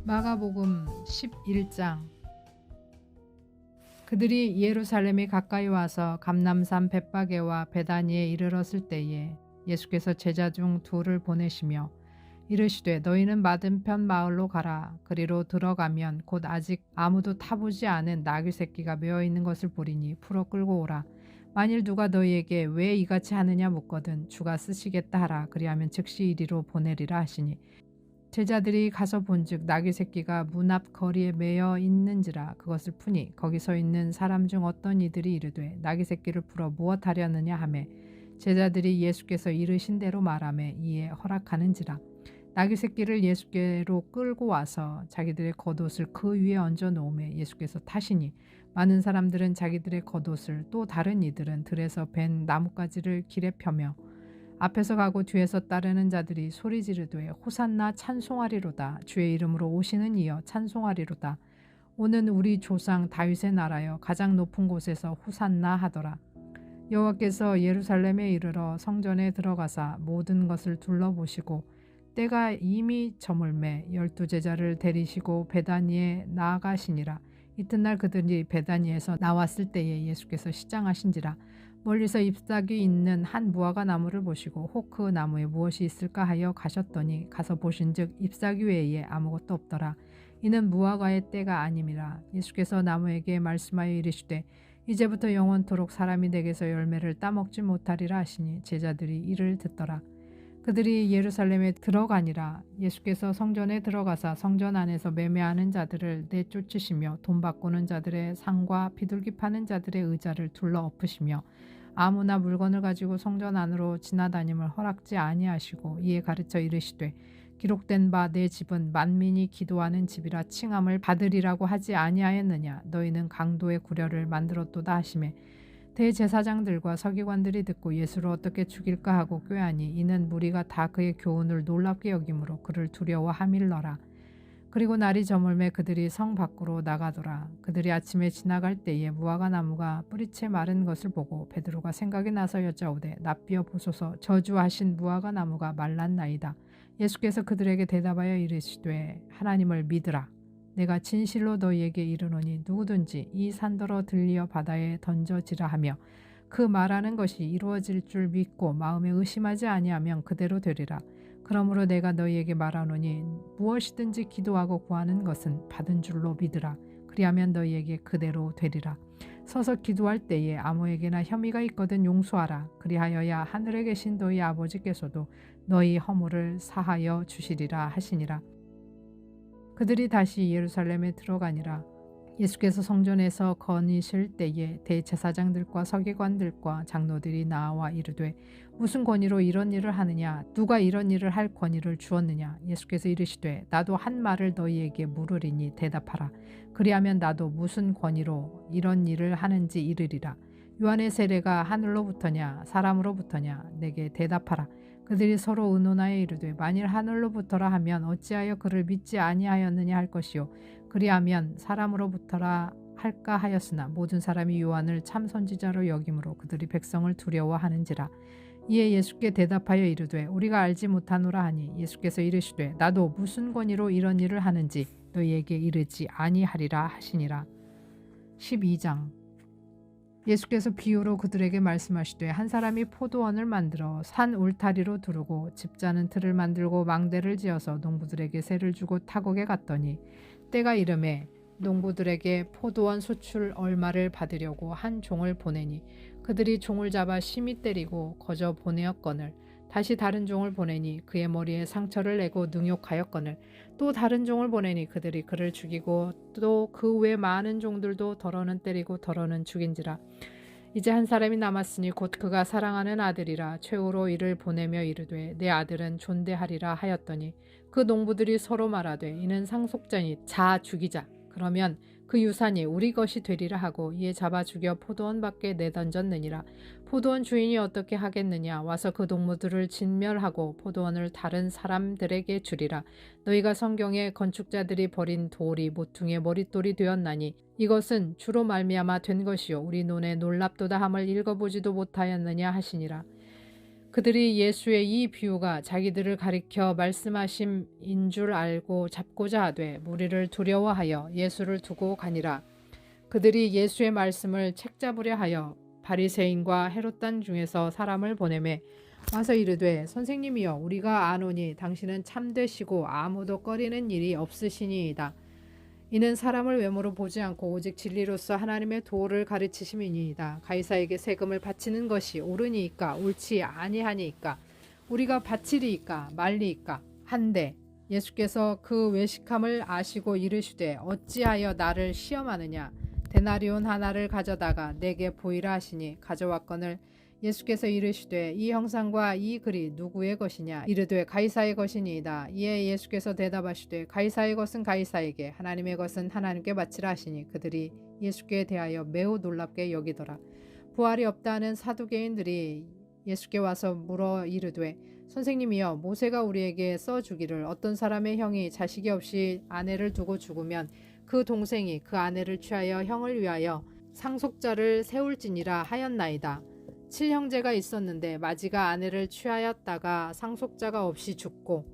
마가복음 11장. 그들이 예루살렘에 가까이 와서 감람산 벳바게와 베다니에 이르렀을 때에 예수께서 제자 중 둘을 보내시며 이르시되 너희는 맞은편 마을로 가라. 그리로 들어가면 곧 아직 아무도 타보지 않은 나귀 새끼가 메어 있는 것을 보리니 풀어 끌고 오라. 만일 누가 너희에게 왜 이같이 하느냐 묻거든 주가 쓰시겠다 하라. 그리하면 즉시 이리로 보내리라 하시니 제자들이 가서 본즉 나귀 새끼가 문 앞 거리에 매여 있는지라. 그것을 푸니 거기 서 있는 사람 중 어떤 이들이 이르되 나귀 새끼를 풀어 무엇하려느냐 하매 제자들이 예수께서 이르신 대로 말하매 이에 허락하는지라. 나귀 새끼를 예수께로 끌고 와서 자기들의 겉옷을 그 위에 얹어 놓으매 예수께서 타시니 많은 사람들은 자기들의 겉옷을 또 다른 이들은 들에서 벤 나뭇가지를 길에 펴며 앞에서 가고 뒤에서 따르는 자들이 소리 지르되 호산나 찬송하리로다. 주의 이름으로 오시는 이여 찬송하리로다. 오는 우리 조상 다윗의 나라여 가장 높은 곳에서 호산나 하더라. 여호와께서 예루살렘에 이르러 성전에 들어가사 모든 것을 둘러보시고 때가 이미 저물매 12 제자를 데리시고 베다니에 나아가시니라. 이튿날 그들이 베다니에서 나왔을 때에 예수께서 시장하신지라. 멀리서 잎사귀 있는 한 무화과 나무를 보시고 혹 그 나무에 무엇이 있을까 하여 가셨더니 가서 보신즉 잎사귀 외에 아무것도 없더라. 이는 무화과의 때가 아님이라. 예수께서 나무에게 말씀하여 이르시되 이제부터 영원토록 사람이 내게서 열매를 따먹지 못하리라 하시니 제자들이 이를 듣더라. 그들이 예루살렘에 들어가니라. 예수께서 성전에 들어가사 성전 안에서 매매하는 자들을 내쫓으시며 돈 바꾸는 자들의 상과 비둘기 파는 자들의 의자를 둘러 엎으시며 아무나 물건을 가지고 성전 안으로 지나다님을 허락지 아니하시고 이에 가르쳐 이르시되 기록된 바 내 집은 만민이 기도하는 집이라 칭함을 받으리라고 하지 아니하였느냐. 너희는 강도의 구려를 만들었도다 하시매 대제사장들과 서기관들이 듣고 예수를 어떻게 죽일까 하고 꾀하니 이는 무리가 다 그의 교훈을 놀랍게 여김으로 그를 두려워함일러라. 그리고 날이 저물매 그들이 성 밖으로 나가더라. 그들이 아침에 지나갈 때에 무화과 나무가 뿌리채 마른 것을 보고 베드로가 생각이 나서 여짜오되 납비어 보소서 저주하신 무화과 나무가 말랐나이다. 예수께서 그들에게 대답하여 이르시되 하나님을 믿으라. 내가 진실로 너희에게 이르노니 누구든지 이 산더러 들리어 바다에 던져지라 하며 그 말하는 것이 이루어질 줄 믿고 마음에 의심하지 아니하면 그대로 되리라. 그러므로 내가 너희에게 말하노니 무엇이든지 기도하고 구하는 것은 받은 줄로 믿으라. 그리하면 너희에게 그대로 되리라. 서서 기도할 때에 아무에게나 혐의가 있거든 용서하라. 그리하여야 하늘에 계신 너희 아버지께서도 너희 허물을 사하여 주시리라 하시니라. 그들이 다시 예루살렘에 들어가니라. 예수께서 성전에서 거니실 때에 대제사장들과 서기관들과 장로들이 나와 이르되 무슨 권위로 이런 일을 하느냐. 누가 이런 일을 할 권위를 주었느냐. 예수께서 이르시되 나도 한 말을 너희에게 물으리니 대답하라. 그리하면 나도 무슨 권위로 이런 일을 하는지 이르리라. 요한의 세례가 하늘로부터냐 사람으로부터냐. 내게 대답하라. 그들이 서로 의논하여 이르되 만일 하늘로부터라 하면 어찌하여 그를 믿지 아니하였느냐 할 것이요 그리하면 사람으로부터라 할까 하였으나 모든 사람이 요한을 참 선지자로 여김으로 그들이 백성을 두려워하는지라. 이에 예수께 대답하여 이르되 우리가 알지 못하노라 하니 예수께서 이르시되 나도 무슨 권위로 이런 일을 하는지 너희에게 이르지 아니하리라 하시니라. 12장. 예수께서 비유로 그들에게 말씀하시되 한 사람이 포도원을 만들어 산 울타리로 두르고 집자는 틀을 만들고 망대를 지어서 농부들에게 세를 주고 타국에 갔더니 때가 이르매 농부들에게 포도원 수출 얼마를 받으려고 한 종을 보내니 그들이 종을 잡아 심히 때리고 거저 보내었거늘 다시 다른 종을 보내니 그의 머리에 상처를 내고 능욕하였거늘 또 다른 종을 보내니 그들이 그를 죽이고 또 그 외 많은 종들도 더러는 때리고 더러는 죽인지라. 이제 한 사람이 남았으니 곧 그가 사랑하는 아들이라. 최후로 이를 보내며 이르되 내 아들은 존대하리라 하였더니 그 농부들이 서로 말하되 이는 상속자니 자 죽이자. 그러면 그 유산이 우리 것이 되리라 하고 이에 잡아 죽여 포도원 밖에 내던졌느니라. 포도원 주인이 어떻게 하겠느냐. 와서 그 동무들을 진멸하고 포도원을 다른 사람들에게 주리라. 너희가 성경에 건축자들이 버린 돌이 모퉁이의 머릿돌이 되었나니 이것은 주로 말미암아 된 것이요 우리 눈에 놀랍도다 함을 읽어보지도 못하였느냐 하시니라. 그들이 예수의 이 비유가 자기들을 가리켜 말씀하심인 줄 알고 잡고자 하되 무리를 두려워하여 예수를 두고 가니라. 그들이 예수의 말씀을 책잡으려 하여 바리새인과 헤롯단 중에서 사람을 보내매 와서 이르되 선생님이여 우리가 아노니 당신은 참되시고 아무도 꺼리는 일이 없으시니이다. 이는 사람을 외모로 보지 않고 오직 진리로서 하나님의 도를 가르치심이니이다. 가이사에게 세금을 바치는 것이 옳으니이까 옳지 아니하니이까 우리가 바치리이까 말리이까 한데 예수께서 그 외식함을 아시고 이르시되 어찌하여 나를 시험하느냐. 데나리온 하나를 가져다가 내게 보이라 하시니 가져왔거늘 예수께서 이르시되 이 형상과 이 글이 누구의 것이냐. 이르되 가이사의 것이니이다. 이에 예수께서 대답하시되 가이사의 것은 가이사에게 하나님의 것은 하나님께 바치라 하시니 그들이 예수께 대하여 매우 놀랍게 여기더라. 부활이 없다는 사두개인들이 예수께 와서 물어 이르되 선생님이여 모세가 우리에게 써주기를 어떤 사람의 형이 자식이 없이 아내를 두고 죽으면 그 동생이 그 아내를 취하여 형을 위하여 상속자를 세울지니라 하였나이다. 7형제가 있었는데 마지가 아내를 취하였다가 상속자가 없이 죽고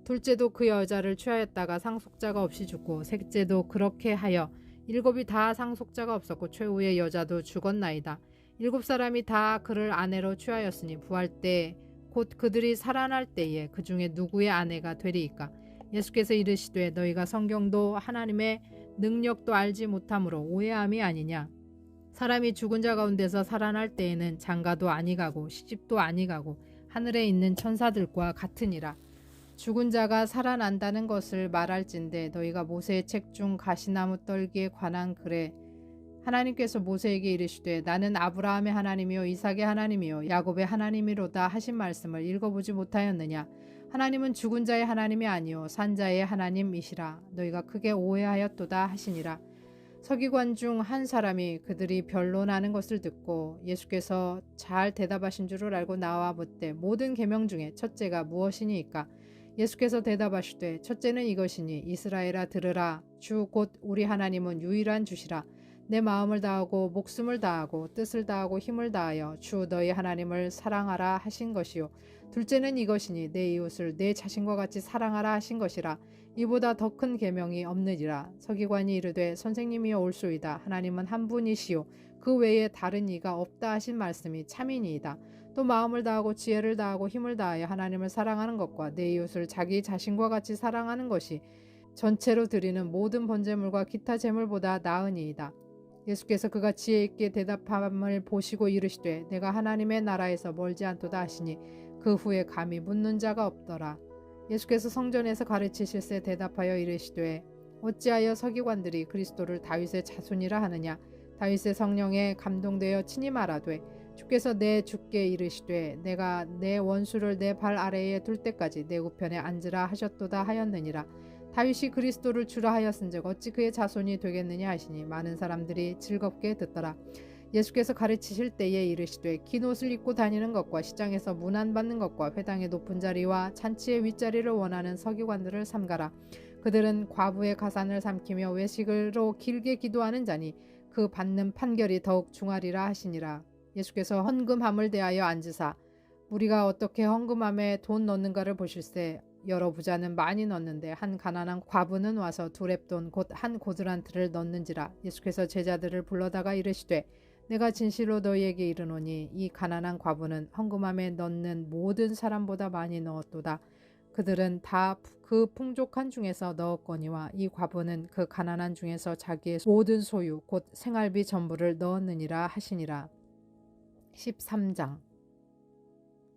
둘째도 그 여자를 취하였다가 상속자가 없이 죽고 셋째도 그렇게 하여 7이 다 상속자가 없었고 최후의 여자도 죽었나이다. 7사람이 다 그를 아내로 취하였으니 부활 때 곧 그들이 살아날 때에 그 중에 누구의 아내가 되리이까. 예수께서 이르시되 너희가 성경도 하나님의 능력도 알지 못함으로 오해함이 아니냐. 사람이 죽은 자 가운데서 살아날 때에는 장가도 아니가고 시집도 아니가고 하늘에 있는 천사들과 같으니라. 죽은 자가 살아난다는 것을 말할진대 너희가 모세의 책 중 가시나무 떨기에 관한 글에 하나님께서 모세에게 이르시되 나는 아브라함의 하나님이요 이삭의 하나님이요 야곱의 하나님이로다 하신 말씀을 읽어보지 못하였느냐. 하나님은 죽은 자의 하나님이 아니요 산 자의 하나님이시라. 너희가 크게 오해하였도다 하시니라. 서기관 중 한 사람이 그들이 변론하는 것을 듣고 예수께서 잘 대답하신 줄을 알고 나와 묻되 모든 계명 중에 첫째가 무엇이니이까. 예수께서 대답하시되 첫째는 이것이니 이스라엘아 들으라. 주 곧 우리 하나님은 유일한 주시라. 내 마음을 다하고 목숨을 다하고 뜻을 다하고 힘을 다하여 주 너희 하나님을 사랑하라 하신 것이요. 둘째는 이것이니 내 이웃을 내 자신과 같이 사랑하라 하신 것이라. 이보다 더 큰 계명이 없느니라. 서기관이 이르되 선생님이여 올소이다. 하나님은 한 분이시요 그 외에 다른 이가 없다 하신 말씀이 참이니이다. 또 마음을 다하고 지혜를 다하고 힘을 다하여 하나님을 사랑하는 것과 내 이웃을 자기 자신과 같이 사랑하는 것이 전체로 드리는 모든 번제물과 기타 제물보다 나으니이다. 예수께서 그가 지혜 있게 대답함을 보시고 이르시되 내가 하나님의 나라에서 멀지 않도다 하시니 그 후에 감히 묻는 자가 없더라. 예수께서 성전에서 가르치실세 대답하여 이르시되 어찌하여 서기관들이 그리스도를 다윗의 자손이라 하느냐. 다윗의 성령에 감동되어 친히 말하되 주께서 내 주께 이르시되 내가 내 원수를 내 발 아래에 둘 때까지 내 우편에 앉으라 하셨도다 하였느니라. 다윗이 그리스도를 주라 하였은즉 어찌 그의 자손이 되겠느냐 하시니 많은 사람들이 즐겁게 듣더라. 예수께서 가르치실 때에 이르시되 긴 옷을 입고 다니는 것과 시장에서 문안받는 것과 회당의 높은 자리와 잔치의 윗자리를 원하는 서기관들을 삼가라. 그들은 과부의 가산을 삼키며 외식으로 길게 기도하는 자니 그 받는 판결이 더욱 중하리라 하시니라. 예수께서 헌금함을 대하여 앉으사 우리가 어떻게 헌금함에 돈 넣는가를 보실세. 여러 부자는 많이 넣는데 한 가난한 과부는 와서 두 렙돈 곧 한 고드란트를 넣는지라. 예수께서 제자들을 불러다가 이르시되 내가 진실로 너희에게 이르노니 이 가난한 과부는 헌금함에 넣는 모든 사람보다 많이 넣었도다. 그들은 다 그 풍족한 중에서 넣었거니와 이 과부는 그 가난한 중에서 자기의 모든 소유 곧 생활비 전부를 넣었느니라 하시니라. 13장.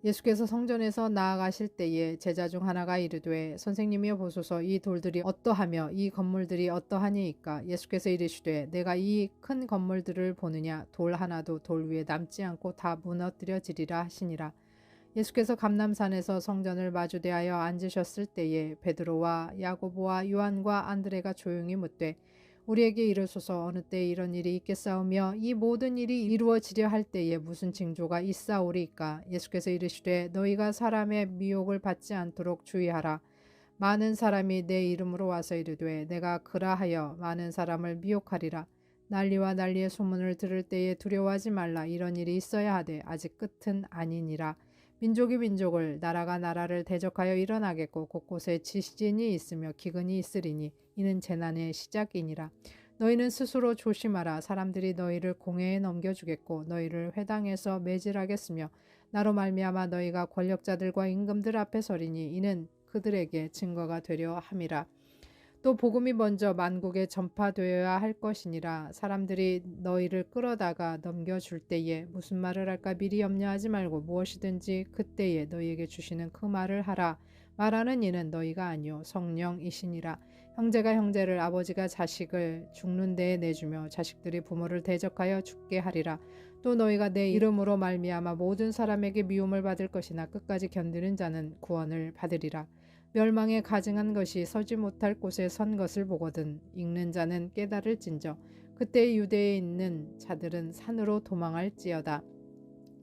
예수께서 성전에서 나아가실 때에 제자 중 하나가 이르되 선생님이여 보소서 이 돌들이 어떠하며 이 건물들이 어떠하니이까. 예수께서 이르시되 내가 이 큰 건물들을 보느냐. 돌 하나도 돌 위에 남지 않고 다 무너뜨려지리라 하시니라. 예수께서 감람산에서 성전을 마주대하여 앉으셨을 때에 베드로와 야고보와 요한과 안드레가 조용히 묻되 우리에게 이르소서 어느 때에 이런 일이 있겠사오며 이 모든 일이 이루어지려 할 때에 무슨 징조가 있사오리이까. 예수께서 이르시되 너희가 사람의 미혹을 받지 않도록 주의하라. 많은 사람이 내 이름으로 와서 이르되 내가 그라하여 많은 사람을 미혹하리라. 난리와 난리의 소문을 들을 때에 두려워하지 말라. 이런 일이 있어야 하되 아직 끝은 아니니라. 민족이 민족을 나라가 나라를 대적하여 일어나겠고 곳곳에 지진이 있으며 기근이 있으리니 이는 재난의 시작이니라. 너희는 스스로 조심하라. 사람들이 너희를 공회에 넘겨주겠고 너희를 회당에서 매질하겠으며 나로 말미암아 너희가 권력자들과 임금들 앞에 서리니 이는 그들에게 증거가 되려 함이라. 또 복음이 먼저 만국에 전파되어야 할 것이니라. 사람들이 너희를 끌어다가 넘겨줄 때에 무슨 말을 할까 미리 염려하지 말고 무엇이든지 그때에 너희에게 주시는 그 말을 하라. 말하는 이는 너희가 아니요 성령이시니라. 형제가 형제를 아버지가 자식을 죽는 데에 내주며 자식들이 부모를 대적하여 죽게 하리라. 또 너희가 내 이름으로 말미암아 모든 사람에게 미움을 받을 것이나 끝까지 견디는 자는 구원을 받으리라. 멸망에 가증한 것이 서지 못할 곳에 선 것을 보거든 읽는 자는 깨달을진저 그때 유대에 있는 자들은 산으로 도망할지어다.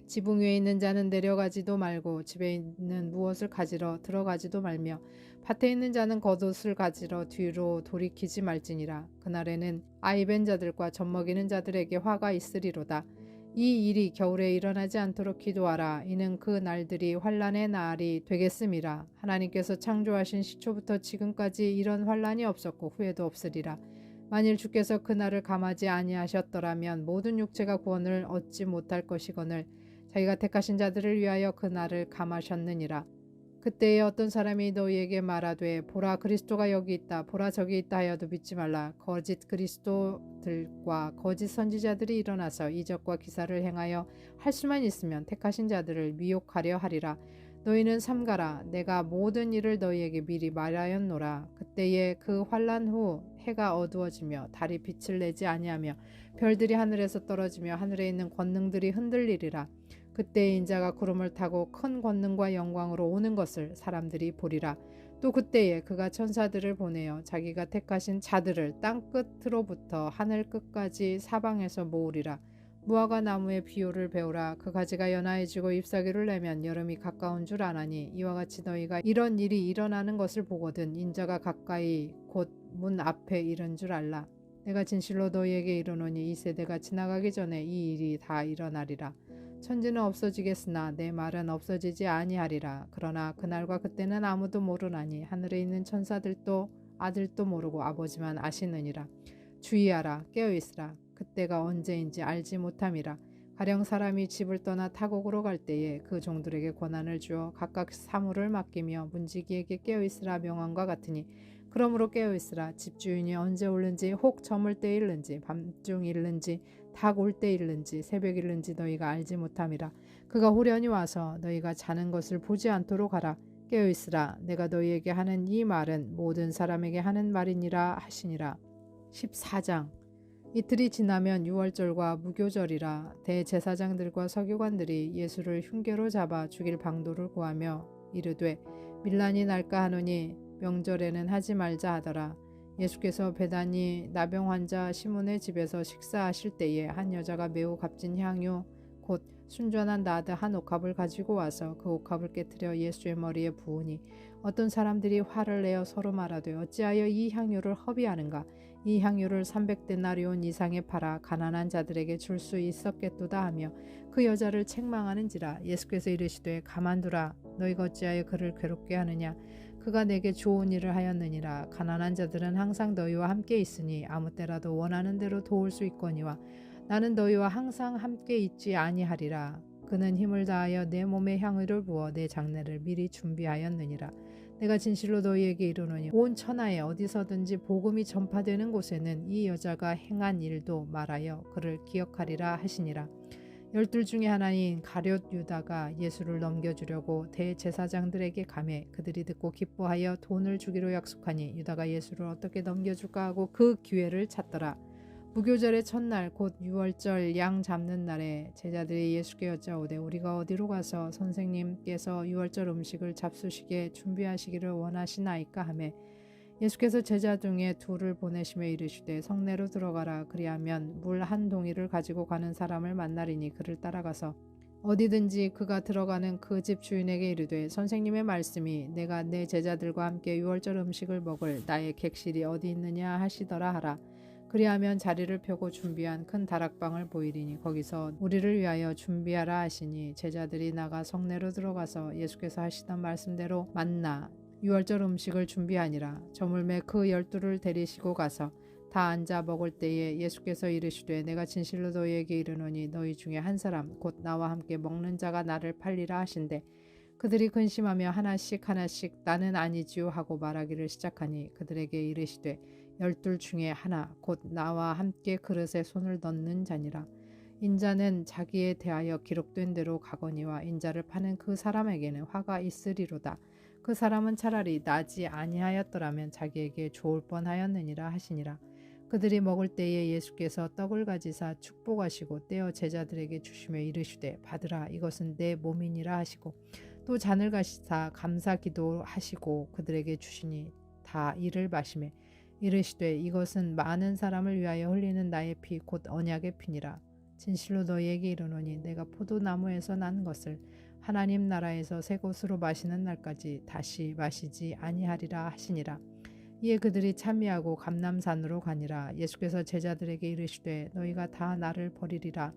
지붕 위에 있는 자는 내려가지도 말고 집에 있는 무엇을 가지러 들어가지도 말며 밭에 있는 자는 겉옷을 가지러 뒤로 돌이키지 말지니라. 그날에는 아이벤 자들과 젖먹이는 자들에게 화가 있으리로다. 이 일이 겨울에 일어나지 않도록 기도하라. 이는 그 날들이 환난의 날이 되겠음이라. 하나님께서 창조하신 시초부터 지금까지 이런 환난이 없었고 후에도 없으리라. 만일 주께서 그 날을 감하지 아니하셨더라면 모든 육체가 구원을 얻지 못할 것이거늘 자기가 택하신 자들을 위하여 그 날을 감하셨느니라. 그때에 어떤 사람이 너희에게 말하되 보라 그리스도가 여기 있다 보라 저기 있다 하여도 믿지 말라. 거짓 그리스도들과 거짓 선지자들이 일어나서 이적과 기사를 행하여 할 수만 있으면 택하신 자들을 미혹하려 하리라. 너희는 삼가라. 내가 모든 일을 너희에게 미리 말하였노라. 그때에 그 환난 후 해가 어두워지며 달이 빛을 내지 아니하며 별들이 하늘에서 떨어지며 하늘에 있는 권능들이 흔들리리라. 그때 인자가 구름을 타고 큰 권능과 영광으로 오는 것을 사람들이 보리라. 또 그때에 그가 천사들을 보내어 자기가 택하신 자들을 땅 끝으로부터 하늘 끝까지 사방에서 모으리라. 무화과 나무의 비유를 배우라. 그 가지가 연하해지고 잎사귀를 내면 여름이 가까운 줄 아나니 이와 같이 너희가 이런 일이 일어나는 것을 보거든 인자가 가까이 곧 문 앞에 이른 줄 알라. 내가 진실로 너희에게 이르노니 이 세대가 지나가기 전에 이 일이 다 일어나리라. 천지는 없어지겠으나 내 말은 없어지지 아니하리라. 그러나 그날과 그때는 아무도 모르나니 하늘에 있는 천사들도 아들도 모르고 아버지만 아시느니라. 주의하라. 깨어있으라. 그때가 언제인지 알지 못함이라. 가령 사람이 집을 떠나 타국으로 갈 때에 그 종들에게 권한을 주어 각각 사물을 맡기며 문지기에게 깨어있으라 명함과 같으니 그러므로 깨어있으라. 집주인이 언제 오는지 혹 저물 때 일는지 밤중 일는지 닭 올 때 일는지 새벽 일는지 너희가 알지 못함이라. 그가 후련히 와서 너희가 자는 것을 보지 않도록 하라. 깨어있으라. 내가 너희에게 하는 이 말은 모든 사람에게 하는 말이니라 하시니라. 14장. 이틀이 지나면 유월절과 무교절이라. 대제사장들과 서기관들이 예수를 흉계로 잡아 죽일 방도를 구하며 이르되 밀란이 날까 하노니 명절에는 하지 말자 하더라. 예수께서 베다니 나병 환자 시몬의 집에서 식사하실 때에 한 여자가 매우 값진 향유 곧 순전한 나드 한 옥합을 가지고 와서 그 옥합을 깨뜨려 예수의 머리에 부으니 어떤 사람들이 화를 내어 서로 말하되 어찌하여 이 향유를 허비하는가. 이 향유를 300데나리온 이상에 팔아 가난한 자들에게 줄 수 있었겠도다 하며 그 여자를 책망하는지라. 예수께서 이르시되 가만두라. 너희가 어찌하여 그를 괴롭게 하느냐. 그가 내게 좋은 일을 하였느니라. 가난한 자들은 항상 너희와 함께 있으니 아무 때라도 원하는 대로 도울 수 있거니와 나는 너희와 항상 함께 있지 아니하리라. 그는 힘을 다하여 내 몸에 향유를 부어 내 장례를 미리 준비하였느니라. 내가 진실로 너희에게 이르노니 온 천하에 어디서든지 복음이 전파되는 곳에는 이 여자가 행한 일도 말하여 그를 기억하리라 하시니라. 12 중에 하나인 가룟 유다가 예수를 넘겨주려고 대제사장들에게 가매 그들이 듣고 기뻐하여 돈을 주기로 약속하니 유다가 예수를 어떻게 넘겨줄까 하고 그 기회를 찾더라. 무교절의 첫날 곧 유월절 양 잡는 날에 제자들이 예수께 여짜오되 우리가 어디로 가서 선생님께서 유월절 음식을 잡수시게 준비하시기를 원하시나이까 하매 예수께서 제자 중에 둘을 보내시며 이르시되 성내로 들어가라. 그리하면 물 한 동이를 가지고 가는 사람을 만나리니 그를 따라가서 어디든지 그가 들어가는 그 집 주인에게 이르되 선생님의 말씀이 내가 내 제자들과 함께 유월절 음식을 먹을 나의 객실이 어디 있느냐 하시더라 하라. 그리하면 자리를 펴고 준비한 큰 다락방을 보이리니 거기서 우리를 위하여 준비하라 하시니 제자들이 나가 성내로 들어가서 예수께서 하시던 말씀대로 만나 유월절 음식을 준비하니라. 저물매 그 12를 데리시고 가서 다 앉아 먹을 때에 예수께서 이르시되 내가 진실로 너희에게 이르노니 너희 중에 한 사람 곧 나와 함께 먹는 자가 나를 팔리라 하신대. 그들이 근심하며 하나씩 하나씩 나는 아니지요 하고 말하기를 시작하니 그들에게 이르시되 12 중에 하나 곧 나와 함께 그릇에 손을 넣는 자니라. 인자는 자기에 대하여 기록된 대로 가거니와 인자를 파는 그 사람에게는 화가 있으리로다. 그 사람은 차라리 나지 아니하였더라면 자기에게 좋을 뻔하였느니라 하시니라. 그들이 먹을 때에 예수께서 떡을 가지사 축복하시고 떼어 제자들에게 주시며 이르시되 받으라 이것은 내 몸이니라 하시고 또 잔을 가시사 감사 기도하시고 그들에게 주시니 다 이를 마시매 이르시되 이것은 많은 사람을 위하여 흘리는 나의 피 곧 언약의 피니라. 진실로 너희에게 이르노니 내가 포도나무에서 난 것을 하나님 나라에서 새 것으로 마시는 날까지 다시 마시지 아니하리라 하시니라. 이에 그들이 참미하고 감람산으로 가니라. 예수께서 제자들에게 이르시되 너희가 다 나를 버리리라.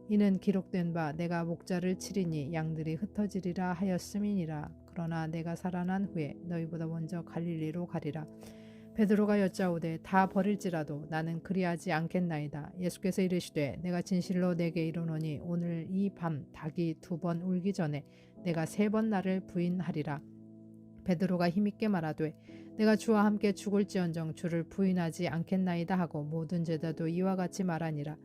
이는 기록된 바 내가 목자를 치리니 양들이 흩어지리라 하였음이니라. 그러나 내가 살아난 후에 너희보다 먼저 갈릴리로 가리라. 베드로가 여짜오되 다 버릴지라도 나는 그리하지 않겠나이다. 예수께서 이르시되 내가 진실로 내게 이르노니 오늘 이 밤 닭이 2번 울기 전에 내가 3번 나를 부인하리라. 베드로가 힘있게 말하되 내가 주와 함께 죽을지언정 주를 부인하지 않겠나이다 하고 모든 제자도 이와 같이 말하니라.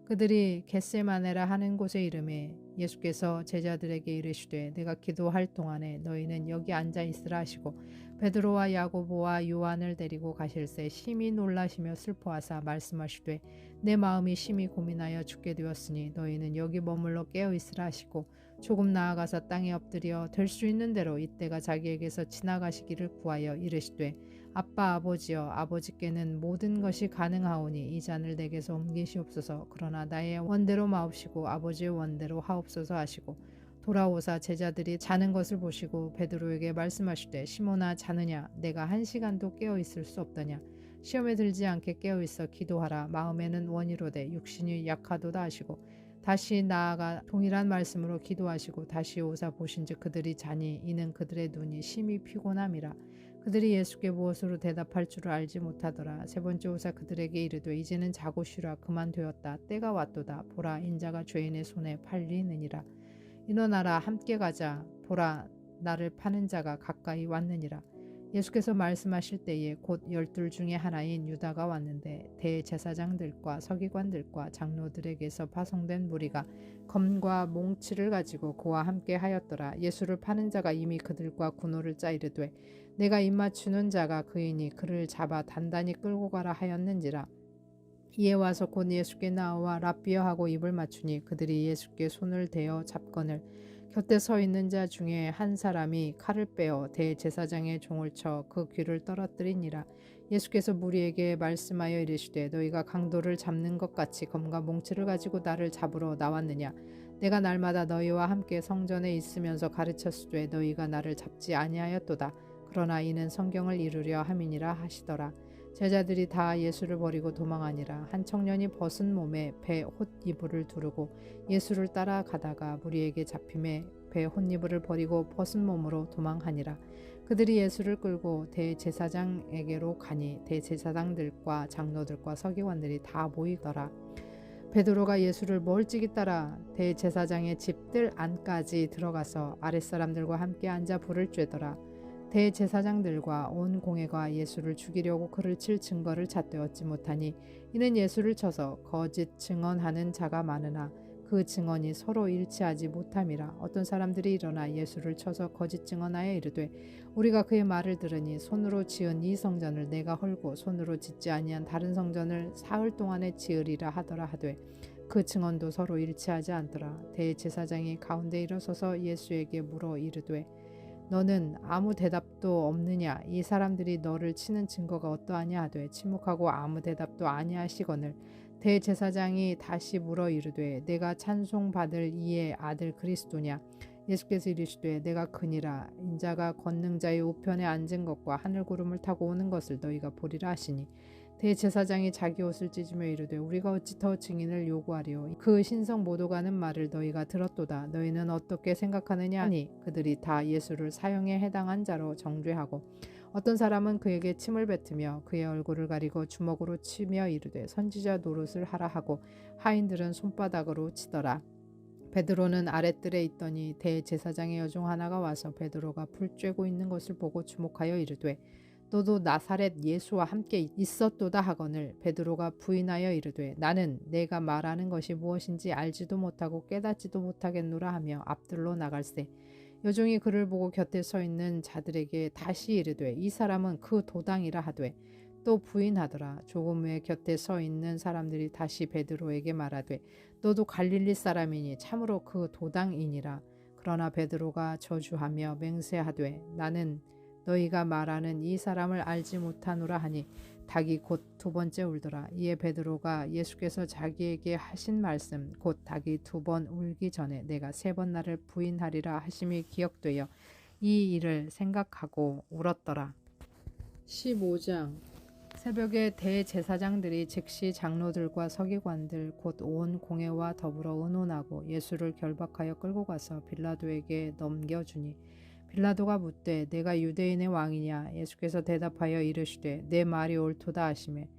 그들이 겟세마네라 하는 곳에 이르매 예수께서 제자들에게 이르시되 내가 기도할 동안에 너희는 여기 앉아 있으라 하시고 베드로와 야고보와 요한을 데리고 가실새 심히 놀라시며 슬퍼하사 말씀하시되 내 마음이 심히 고민하여 죽게 되었으니 너희는 여기 머물러 깨어 있으라 하시고 조금 나아가서 땅에 엎드려 될 수 있는 대로 이때가 자기에게서 지나가시기를 구하여 이르시되 아빠 아버지여 아버지께는 모든 것이 가능하오니 이 잔을 내게서 옮기시옵소서. 그러나 나의 원대로 마옵시고 아버지의 원대로 하옵소서 하시고 돌아오사 제자들이 자는 것을 보시고 베드로에게 말씀하시되 시몬아 자느냐 내가 1시간도 깨어 있을 수 없더냐. 시험에 들지 않게 깨어 있어 기도하라. 마음에는 원이로되 육신이 약하도다 하시고 다시 나아가 동일한 말씀으로 기도하시고 다시 오사 보신즉 그들이 자니 이는 그들의 눈이 심히 피곤함이라. 그들이 예수께 무엇으로 대답할 줄을 알지 못하더라. 3번째 오사 그들에게 이르되 이제는 자고 쉬라. 그만 되었다. 때가 왔도다. 보라 인자가 죄인의 손에 팔리느니라. 일어나라 함께 가자. 보라 나를 파는 자가 가까이 왔느니라. 예수께서 말씀하실 때에 곧 12 중에 하나인 유다가 왔는데 대제사장들과 서기관들과 장로들에게서 파송된 무리가 검과 몽치를 가지고 그와 함께 하였더라. 예수를 파는 자가 이미 그들과 군호를 짜 이르되 내가 입맞추는 자가 그이니 그를 잡아 단단히 끌고 가라 하였는지라. 이에 와서 곧 예수께 나와 랍비여 하고 입을 맞추니 그들이 예수께 손을 대어 잡거늘 곁에 서 있는 자 중에 한 사람이 칼을 빼어 대제사장의 종을 쳐 그 귀를 떨어뜨리니라. 예수께서 무리에게 말씀하여 이르시되 너희가 강도를 잡는 것 같이 검과 몽치를 가지고 나를 잡으러 나왔느냐. 내가 날마다 너희와 함께 성전에 있으면서 가르쳤으되 너희가 나를 잡지 아니하였도다. 그러나 이는 성경을 이루려 함이니라 하시더라. 제자들이 다 예수를 버리고 도망하니라. 한 청년이 벗은 몸에 배 홑이불을 두르고 예수를 따라가다가 무리에게 잡힘에 배 홑이불을 버리고 벗은 몸으로 도망하니라. 그들이 예수를 끌고 대제사장에게로 가니 대제사장들과 장로들과 서기관들이 다 모이더라. 베드로가 예수를 멀찍이 따라 대제사장의 집들 안까지 들어가서 아랫사람들과 함께 앉아 불을 쬐더라. 대제사장들과 온 공회가 예수를 죽이려고 그를 칠 증거를 찾되 얻지 못하니 이는 예수를 쳐서 거짓 증언하는 자가 많으나 그 증언이 서로 일치하지 못함이라. 어떤 사람들이 일어나 예수를 쳐서 거짓 증언하여 이르되 우리가 그의 말을 들으니 손으로 지은 이 성전을 내가 헐고 손으로 짓지 아니한 다른 성전을 사흘 동안에 지으리라 하더라 하되 그 증언도 서로 일치하지 않더라. 대제사장이 가운데 일어서서 예수에게 물어 이르되 너는 아무 대답도 없느냐. 이 사람들이 너를 치는 증거가 어떠하냐 하되 침묵하고 아무 대답도 아니하시거늘 대제사장이 다시 물어 이르되 내가 찬송받을 이의 아들 그리스도냐. 예수께서 이르시되 내가 그니라. 인자가 권능자의 우편에 앉은 것과 하늘구름을 타고 오는 것을 너희가 보리라 하시니 대제사장이 자기 옷을 찢으며 이르되 우리가 어찌 더 증인을 요구하리요. 그 신성 모도가 하는 말을 너희가 들었도다. 너희는 어떻게 생각하느냐 하니 그들이 다 예수를 사형에 해당한 자로 정죄하고 어떤 사람은 그에게 침을 뱉으며 그의 얼굴을 가리고 주먹으로 치며 이르되 선지자 노릇을 하라 하고 하인들은 손바닥으로 치더라. 베드로는 아랫뜰에 있더니 대제사장의 여종 하나가 와서 베드로가 불 쬐고 있는 것을 보고 주목하여 이르되 너도 나사렛 예수와 함께 있었도다 하거늘 베드로가 부인하여 이르되 나는 내가 말하는 것이 무엇인지 알지도 못하고 깨닫지도 못하겠노라 하며 앞들로 나갈새 여종이 그를 보고 곁에 서 있는 자들에게 다시 이르되 이 사람은 그 도당이라 하되 또 부인하더라. 조금 후에 곁에 서 있는 사람들이 다시 베드로에게 말하되 너도 갈릴리 사람이니 참으로 그 도당이니라. 그러나 베드로가 저주하며 맹세하되 나는 너희가 말하는 이 사람을 알지 못하노라 하니 닭이 곧 두 번째 울더라. 이에 베드로가 예수께서 자기에게 하신 말씀 곧 닭이 두 번 울기 전에 내가 세 번 나를 부인하리라 하심이 기억되어 이 일을 생각하고 울었더라. 15장 새벽에 대제사장들이 즉시 장로들과 서기관들 곧 온 공회와 더불어 의논하고 예수를 결박하여 끌고 가서 빌라도에게 넘겨주니 빌라도가 묻되 내가 유대인의 왕이냐 예수께서 대답하여 이르시되 내 말이 옳도다 하시매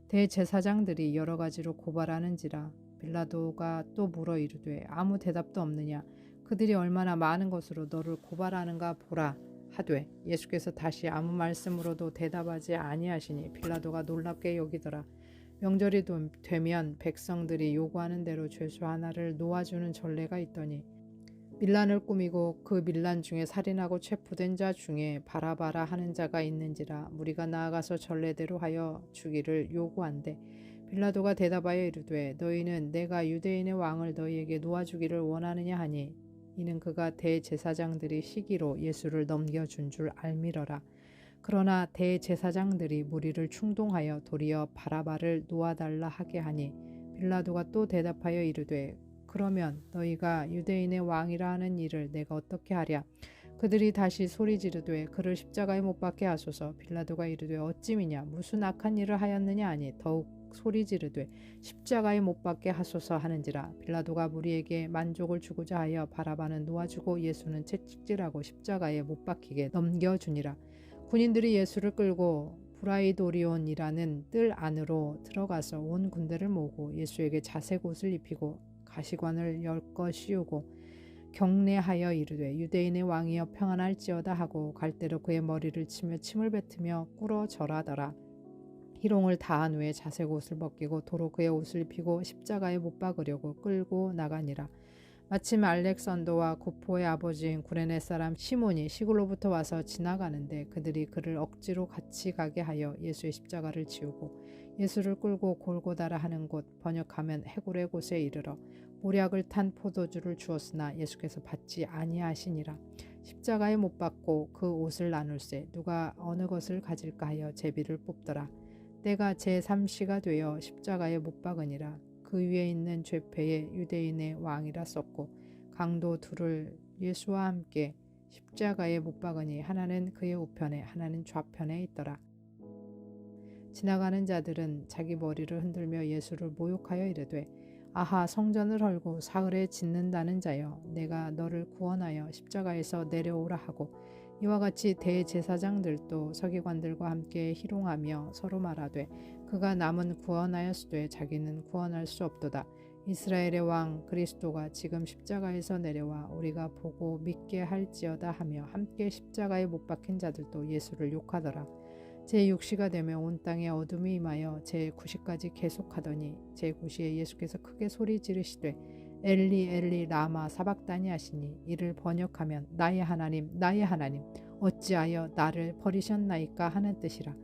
대제사장들이 여러 가지로 고발하는지라 빌라도가 또 물어 이르되 아무 대답도 없느냐 그들이 얼마나 많은 것으로 너를 고발하는가 보라 하되 예수께서 다시 아무 말씀으로도 대답하지 아니하시니 빌라도가 놀랍게 여기더라. 명절이 되면 백성들이 요구하는 대로 죄수 하나를 놓아주는 전례가 있더니 밀란을 꾸미고 그 밀란 중에 살인하고 체포된 자 중에 바라바라 하는 자가 있는지라 무리가 나아가서 전례대로 하여 주기를 요구한대 빌라도가 대답하여 이르되 너희는 내가 유대인의 왕을 너희에게 놓아주기를 원하느냐 하니 이는 그가 대제사장들이 시기로 예수를 넘겨준 줄 알미러라. 그러나 대제사장들이 무리를 충동하여 도리어 바라바를 놓아달라 하게 하니 빌라도가 또 대답하여 이르되 그러면 너희가 유대인의 왕이라 하는 일을 내가 어떻게 하랴. 그들이 다시 소리 지르되 그를 십자가에 못 박게 하소서. 빌라도가 이르되 어찌미냐 무슨 악한 일을 하였느냐 하니 더욱 소리 지르되 십자가에 못 박게 하소서 하는지라. 빌라도가 무리에게 만족을 주고자 하여 바라바는 놓아주고 예수는 채찍질하고 십자가에 못 박히게 넘겨주니라. 군인들이 예수를 끌고 브라이도리온이라는 뜰 안으로 들어가서 온 군대를 모으고 예수에게 자색 옷을 입히고 가시관을 엮어 씌우고 경례하여 이르되 유대인의 왕이여 평안할지어다 하고 갈대로 그의 머리를 치며 침을 뱉으며 꿇어 절하더라. 희롱을 다한 후에 자색 옷을 벗기고 도로 그의 옷을 입히고 십자가에 못 박으려고 끌고 나가니라. 마침 알렉산더와 구포의 아버지인 구레네 사람 시몬이 시골로부터 와서 지나가는데 그들이 그를 억지로 같이 가게 하여 예수의 십자가를 지우고 예수를 끌고 골고다라 하는 곳 번역하면 해골의 곳에 이르러 모략을 탄 포도주를 주었으나 예수께서 받지 아니하시니라. 십자가에 못 박고 그 옷을 나눌세 누가 어느 것을 가질까 하여 제비를 뽑더라. 때가 제3시가 되어 십자가에 못 박으니라. 그 위에 있는 죄패에 유대인의 왕이라 썼고 강도 둘을 예수와 함께 십자가에 못 박으니 하나는 그의 우편에 하나는 좌편에 있더라. 지나가는 자들은 자기 머리를 흔들며 예수를 모욕하여 이르되 아하 성전을 헐고 사흘에 짓는다는 자여 내가 너를 구원하여 십자가에서 내려오라 하고 이와 같이 대제사장들도 서기관들과 함께 희롱하며 서로 말하되 그가 남은 구원하였으되 자기는 구원할 수 없도다. 이스라엘의 왕 그리스도가 지금 십자가에서 내려와 우리가 보고 믿게 할지어다 하며 함께 십자가에 못 박힌 자들도 예수를 욕하더라. 제6시가 되며 온 땅에 어둠이 임하여 제9시까지 계속하더니 제9시에 예수께서 크게 소리 지르시되 엘리 엘리 라마 사박다니 하시니 이를 번역하면 나의 하나님 어찌하여 나를 버리셨나이까 하는 뜻이라.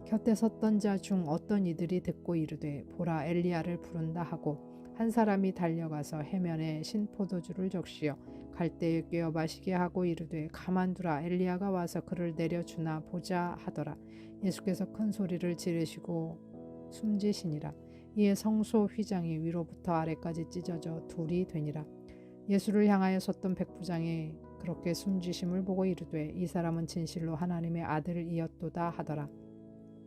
곁에 섰던 자 중 어떤 이들이 듣고 이르되 보라 엘리야를 부른다 하고 한 사람이 달려가서 해면에 신포도주를 적시어 갈대에 꿰어 마시게 하고 이르되 가만두라 엘리야가 와서 그를 내려주나 보자 하더라. 예수께서 큰 소리를 지르시고 숨지시니라. 이에 성소 휘장이 위로부터 아래까지 찢어져 둘이 되니라. 예수를 향하여 섰던 백부장이 그렇게 숨지심을 보고 이르되 이 사람은 진실로 하나님의 아들이었도다 하더라.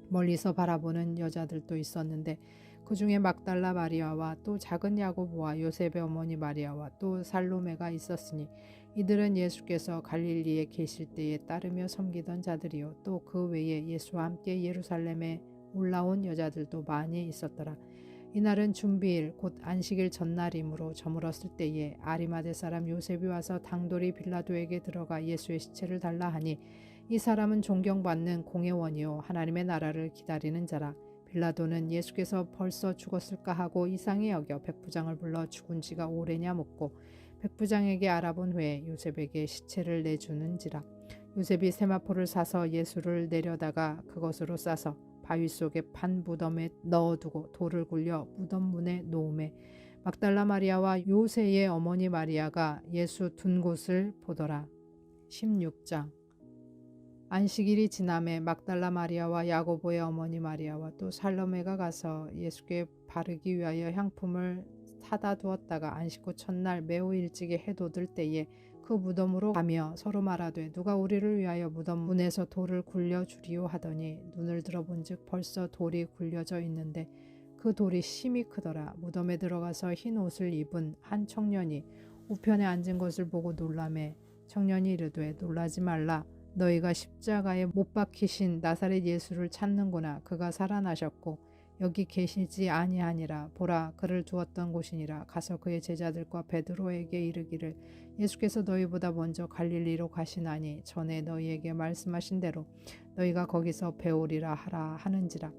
멀리서 바라보는 여자들도 있었는데 그 중에 막달라 마리아와 또 작은 야고보와 요셉의 어머니 마리아와 또 살로메가 있었으니 이들은 예수께서 갈릴리에 계실 때에 따르며 섬기던 자들이요 또 그 외에 예수와 함께 예루살렘에 올라온 여자들도 많이 있었더라. 이날은 준비일 곧 안식일 전날이므로 저물었을 때에 아리마대 사람 요셉이 와서 당돌이 빌라도에게 들어가 예수의 시체를 달라 하니 이 사람은 존경받는 공회원이요 하나님의 나라를 기다리는 자라. 빌라도는 예수께서 벌써 죽었을까 하고 이상히 여겨 백부장을 불러 죽은 지가 오래냐 묻고 백부장에게 알아본 후에 요셉에게 시체를 내주는지라. 요셉이 세마포를 사서 예수를 내려다가 그것으로 싸서 바위 속에 판 무덤에 넣어두고 돌을 굴려 무덤 문에 놓음에 막달라 마리아와 요새의 어머니 마리아가 예수 둔 곳을 보더라. 16장. 안식일이 지남에 막달라 마리아와 야고보의 어머니 마리아와 또 살로메가 가서 예수께 바르기 위하여 향품을 사다 두었다가 안식 후 첫날 매우 일찍이 해 돋을 때에 그 무덤으로 가며 서로 말하되 누가 우리를 위하여 무덤 문에서 돌을 굴려 주리오 하더니 눈을 들어본즉 벌써 돌이 굴려져 있는데 그 돌이 심히 크더라. 무덤에 들어가서 흰 옷을 입은 한 청년이 우편에 앉은 것을 보고 놀라매 청년이 이르되 놀라지 말라. 너희가 십자가에 못 박히신 나사렛 예수를 찾는구나. 그가 살아나셨고 여기 계시지 아니하니라. 보라 그를 두었던 곳이니라. 가서 그의 제자들과 베드로에게 이르기를 예수께서 너희보다 먼저 갈릴리로 가시나니 전에 너희에게 말씀하신 대로 너희가 거기서 배우리라 하라 하는지라.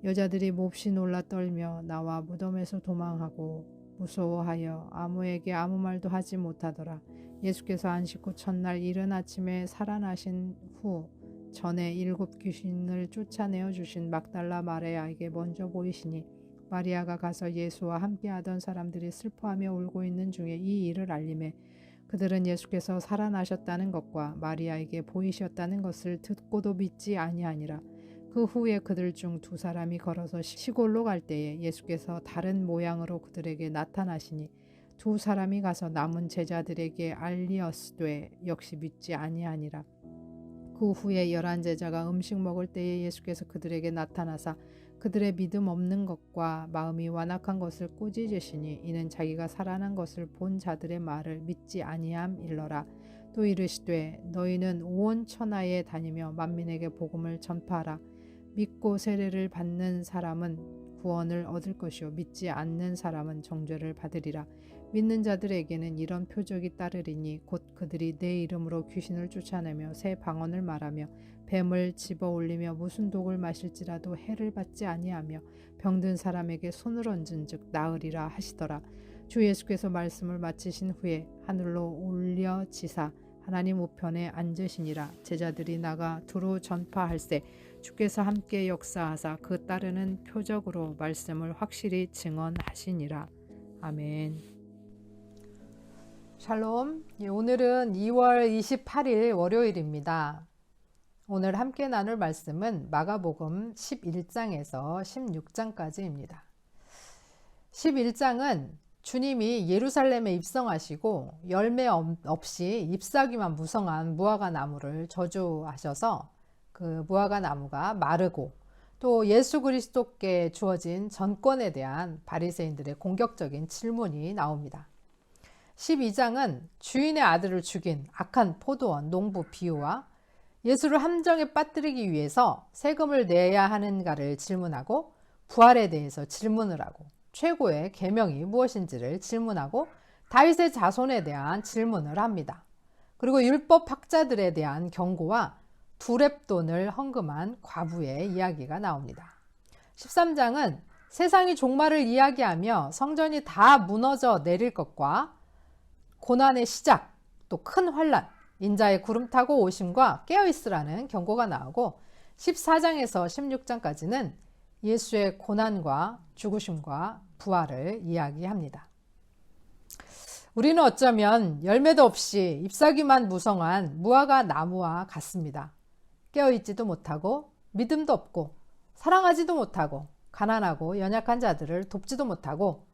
여자들이 몹시 놀라 떨며 나와 무덤에서 도망하고 무서워하여 아무에게 아무 말도 하지 못하더라. 예수께서 안식 후 첫날 이른 아침에 살아나신 후 전에 7 귀신을 쫓아내어 주신 막달라 마리아에게 먼저 보이시니 마리아가 가서 예수와 함께하던 사람들이 슬퍼하며 울고 있는 중에 이 일을 알림해 그들은 예수께서 살아나셨다는 것과 마리아에게 보이셨다는 것을 듣고도 믿지 아니하니라. 그 후에 그들 중 2 사람이 걸어서 시골로 갈 때에 예수께서 다른 모양으로 그들에게 나타나시니 2 사람이 가서 남은 제자들에게 알리었으되 역시 믿지 아니하니라. 그 후에 11 제자가 음식 먹을 때에 예수께서 그들에게 나타나사 그들의 믿음 없는 것과 마음이 완악한 것을 꾸짖으시니 이는 자기가 살아난 것을 본 자들의 말을 믿지 아니함일러라. 또 이르시되 너희는 온 천하에 다니며 만민에게 복음을 전파하라. 믿고 세례를 받는 사람은 구원을 얻을 것이요 믿지 않는 사람은 정죄를 받으리라. 믿는 자들에게는 이런 표적이 따르리니 곧 그들이 내 이름으로 귀신을 쫓아내며 새 방언을 말하며 뱀을 집어 올리며 무슨 독을 마실지라도 해를 받지 아니하며 병든 사람에게 손을 얹은즉 나으리라 하시더라. 주 예수께서 말씀을 마치신 후에 하늘로 올려지사 하나님 우편에 앉으시니라. 제자들이 나가 두루 전파할세 주께서 함께 역사하사 그 따르는 표적으로 말씀을 확실히 증언하시니라. 아멘. 샬롬. 오늘은 2월 28일 월요일입니다. 오늘 함께 나눌 말씀은 마가복음 11장에서 16장까지입니다. 11장은 주님이 예루살렘에 입성하시고 열매 없이 잎사귀만 무성한 무화과 나무를 저주하셔서 그 무화과 나무가 마르고 또 예수 그리스도께 주어진 전권에 대한 바리새인들의 공격적인 질문이 나옵니다. 12장은 주인의 아들을 죽인 악한 포도원 농부 비유와 예수를 함정에 빠뜨리기 위해서 세금을 내야 하는가를 질문하고 부활에 대해서 질문을 하고 최고의 계명이 무엇인지를 질문하고 다윗의 자손에 대한 질문을 합니다. 그리고 율법 학자들에 대한 경고와 두렙돈을 헌금한 과부의 이야기가 나옵니다. 13장은 세상이 종말을 이야기하며 성전이 다 무너져 내릴 것과 고난의 시작, 또 큰 환난, 인자의 구름 타고 오심과 깨어있으라는 경고가 나오고 14장에서 16장까지는 예수의 고난과 죽으심과 부활을 이야기합니다. 우리는 어쩌면 열매도 없이 잎사귀만 무성한 무화과 나무와 같습니다. 깨어있지도 못하고 믿음도 없고 사랑하지도 못하고 가난하고 연약한 자들을 돕지도 못하고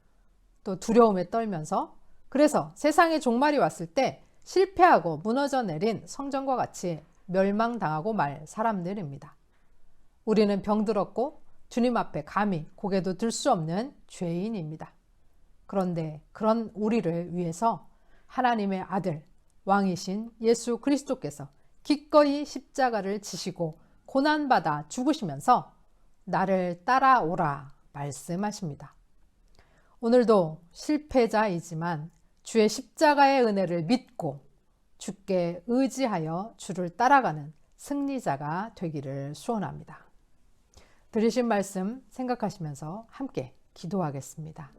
또 두려움에 떨면서 그래서 세상의 종말이 왔을 때 실패하고 무너져 내린 성전과 같이 멸망당하고 말 사람들입니다. 우리는 병들었고 주님 앞에 감히 고개도 들 수 없는 죄인입니다. 그런데 그런 우리를 위해서 하나님의 아들, 왕이신 예수 그리스도께서 기꺼이 십자가를 지시고 고난받아 죽으시면서 나를 따라오라 말씀하십니다. 오늘도 실패자이지만 주의 십자가의 은혜를 믿고 주께 의지하여 주를 따라가는 승리자가 되기를 소원합니다. 들으신 말씀 생각하시면서 함께 기도하겠습니다.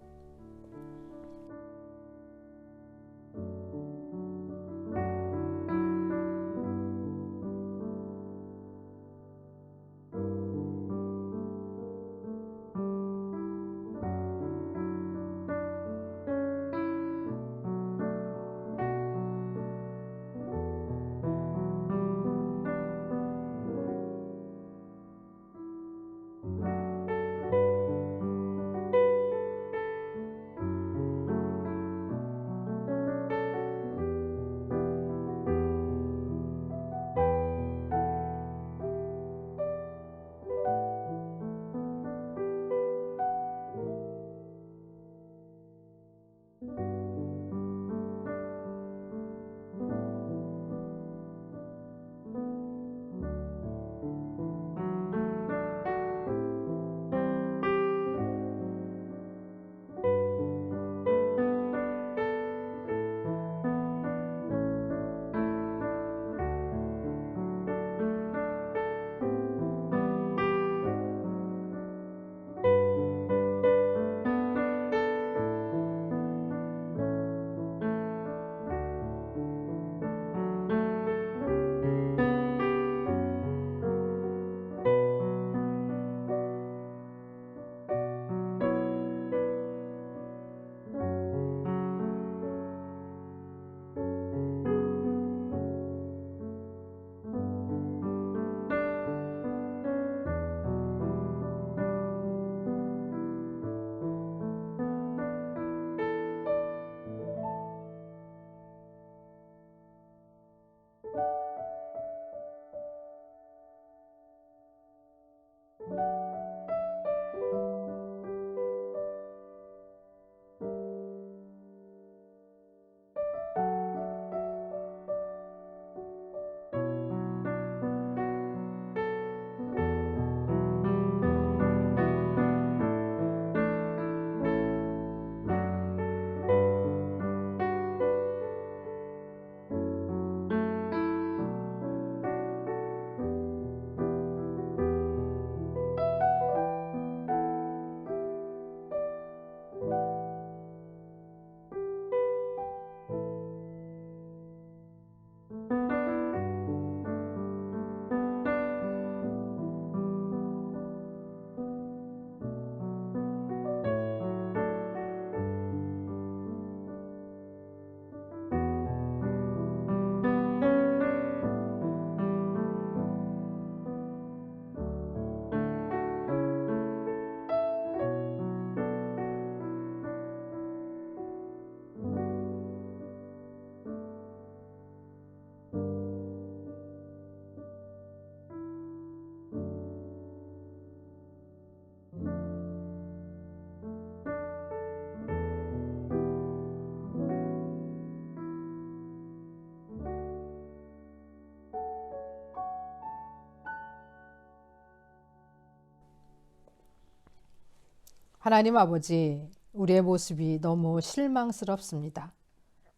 하나님 아버지, 우리의 모습이 너무 실망스럽습니다.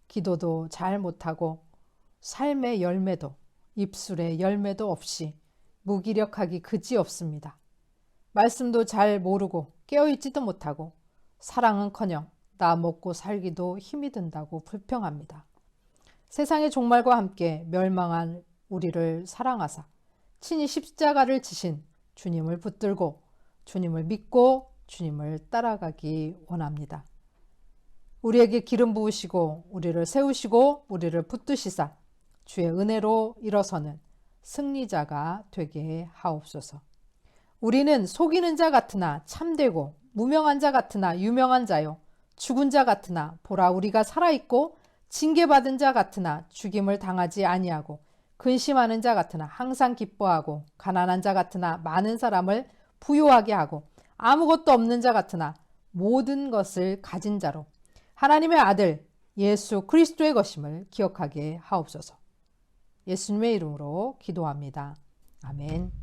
기도도 잘 못하고 삶의 열매도 입술의 열매도 없이 무기력하기 그지없습니다. 말씀도 잘 모르고 깨어있지도 못하고 사랑은커녕 나 먹고 살기도 힘이 든다고 불평합니다. 세상의 종말과 함께 멸망한 우리를 사랑하사 친히 십자가를 지신 주님을 붙들고 주님을 믿고 주님을 따라가기 원합니다. 우리에게 기름 부으시고 우리를 세우시고 우리를 붙드시사 주의 은혜로 일어서는 승리자가 되게 하옵소서. 우리는 속이는 자 같으나 참되고 무명한 자 같으나 유명한 자요 죽은 자 같으나 보라 우리가 살아있고 징계받은 자 같으나 죽임을 당하지 아니하고 근심하는 자 같으나 항상 기뻐하고 가난한 자 같으나 많은 사람을 부유하게 하고 아무것도 없는 자 같으나 모든 것을 가진 자로 하나님의 아들 예수 그리스도의 것임을 기억하게 하옵소서. 예수님의 이름으로 기도합니다. 아멘.